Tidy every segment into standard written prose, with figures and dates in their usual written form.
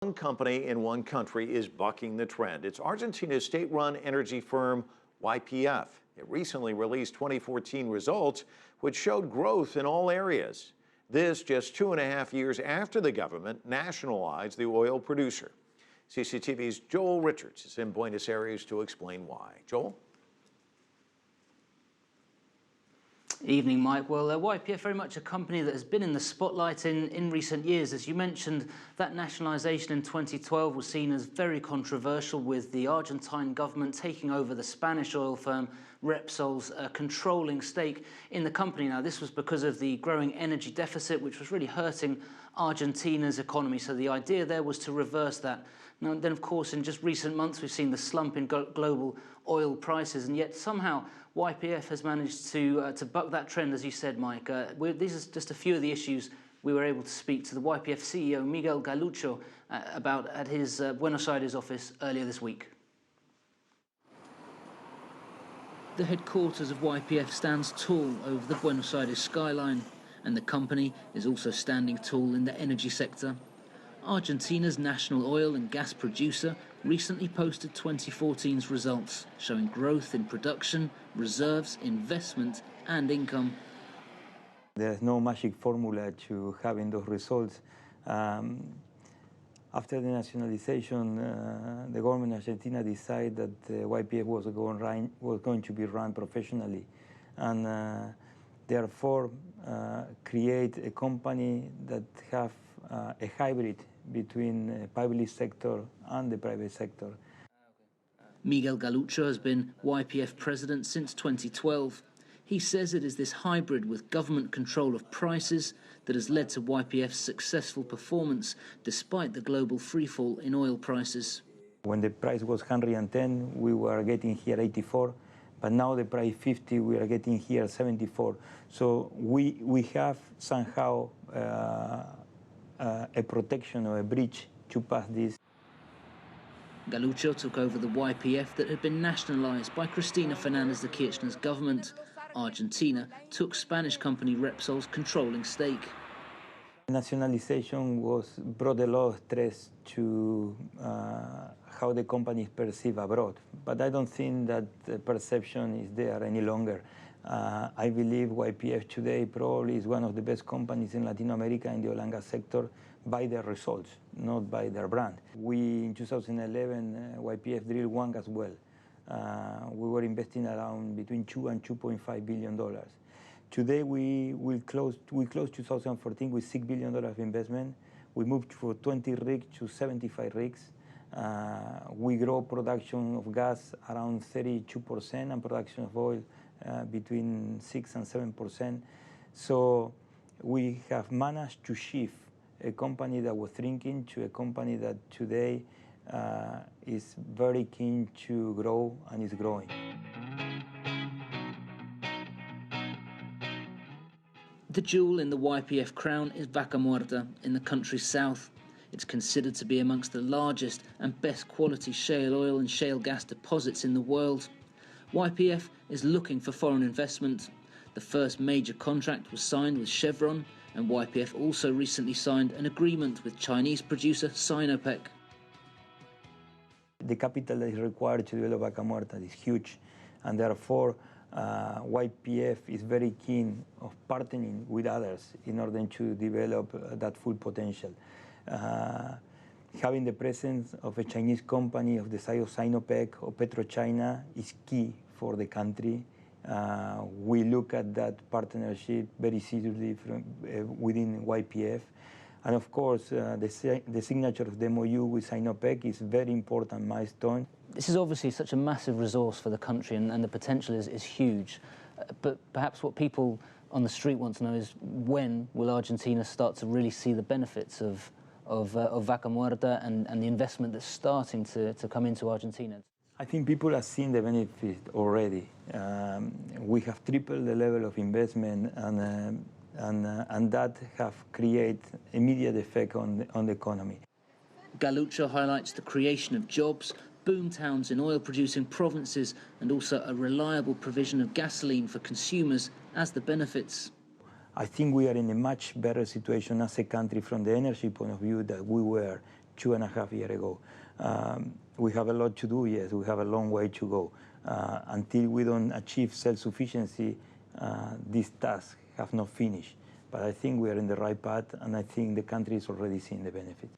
One company in one country is bucking the trend. It's Argentina's state-run energy firm YPF. It recently released 2014 results, which showed growth in all areas. This just 2.5 years after the government nationalized the oil producer. CCTV's Joel Richards is in Buenos Aires to explain why. Joel? Evening, Mike. Well, YPF very much a company that has been in the spotlight in recent years. As you mentioned, that nationalisation in 2012 was seen as very controversial, with the Argentine government taking over the Spanish oil firm Repsol's controlling stake in the company. Now, this was because of the growing energy deficit, which was really hurting Argentina's economy. So the idea there was to reverse that. Now, then, of course, in just recent months, we've seen the slump in global oil prices, and yet somehow YPF has managed to buck that trend, as you said, Mike. These are just a few of the issues we were able to speak to the YPF CEO, Miguel Galucho, about at his Buenos Aires office earlier this week. The headquarters of YPF stands tall over the Buenos Aires skyline, and the company is also standing tall in the energy sector. Argentina's national oil and gas producer recently posted 2014's results, showing growth in production, reserves, investment and income. There's no magic formula to having those results. After the nationalization, the government of Argentina decided that YPF was going to be run professionally, and therefore create a company that have a hybrid between the public sector and the private sector. Miguel Galucho has been YPF president since 2012. He says it is this hybrid with government control of prices that has led to YPF's successful performance despite the global freefall in oil prices. When the price was 110, we were getting here 84, but now the price 50, we are getting here 74. So we have somehow a protection or a bridge to pass this. Galucho took over the YPF that had been nationalized by Cristina Fernández de Kirchner's government. Argentina took Spanish company Repsol's controlling stake. Nationalization brought a lot of stress to how the company is perceived abroad, but I don't think that the perception is there any longer. I believe YPF today probably is one of the best companies in Latin America in the oil and gas sector by their results, not by their brand. In 2011, YPF drilled one gas well. We were investing around between $2 and $2.5 billion. Today we closed 2014 with $6 billion of investment. We moved from 20 rigs to 75 rigs. We grow production of gas around 32% and production of oil between 6 and 7%. So we have managed to shift a company that was shrinking to a company that today is very keen to grow and is growing. The jewel in the YPF crown is Vaca Muerta in the country's south. It's considered to be amongst the largest and best quality shale oil and shale gas deposits in the world. YPF is looking for foreign investment. The first major contract was signed with Chevron, and YPF also recently signed an agreement with Chinese producer Sinopec. The capital that is required to develop Vaca Muerta is huge, and therefore YPF is very keen of partnering with others in order to develop that full potential. Having the presence of a Chinese company of the size of Sinopec or PetroChina is key for the country. We look at that partnership very seriously within YPF. And of course, the signature of the MOU with Sinopec is a very important milestone. This is obviously such a massive resource for the country, and the potential is huge. But perhaps what people on the street want to know is, when will Argentina start to really see the benefits of Vaca Muerta and the investment that's starting to come into Argentina? I think people have seen the benefit already. We have tripled the level of investment, and that have created immediate effect on the economy. Galucho highlights the creation of jobs, boom towns in oil-producing provinces, and also a reliable provision of gasoline for consumers as the benefits. I think we are in a much better situation as a country from the energy point of view than we were 2.5 years ago. We have a lot to do, yes, we have a long way to go. Until we don't achieve self-sufficiency, these tasks have not finished. But I think we are in the right path, and I think the country is already seeing the benefits.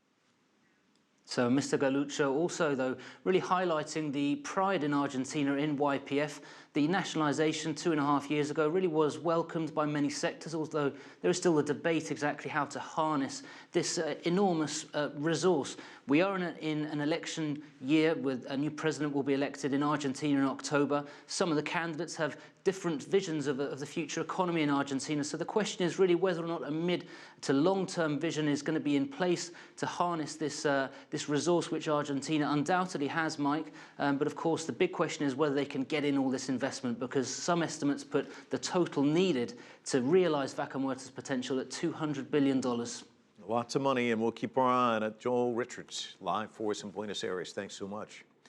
So Mr. Galucho also, though, really highlighting the pride in Argentina in YPF. The nationalisation 2.5 years ago really was welcomed by many sectors, although there is still a debate exactly how to harness this enormous resource. We are in an election year with a new president will be elected in Argentina in October. Some of the candidates have different visions of the future economy in Argentina. So the question is really whether or not a mid to long-term vision is going to be in place to harness this resource which Argentina undoubtedly has, Mike. But of course, the big question is whether they can get in all this investment, because some estimates put the total needed to realise Vaca Muerta's potential at $200 billion. Lots of money, and we'll keep our eye on it. Joel Richards, live for us in Buenos Aires. Thanks so much.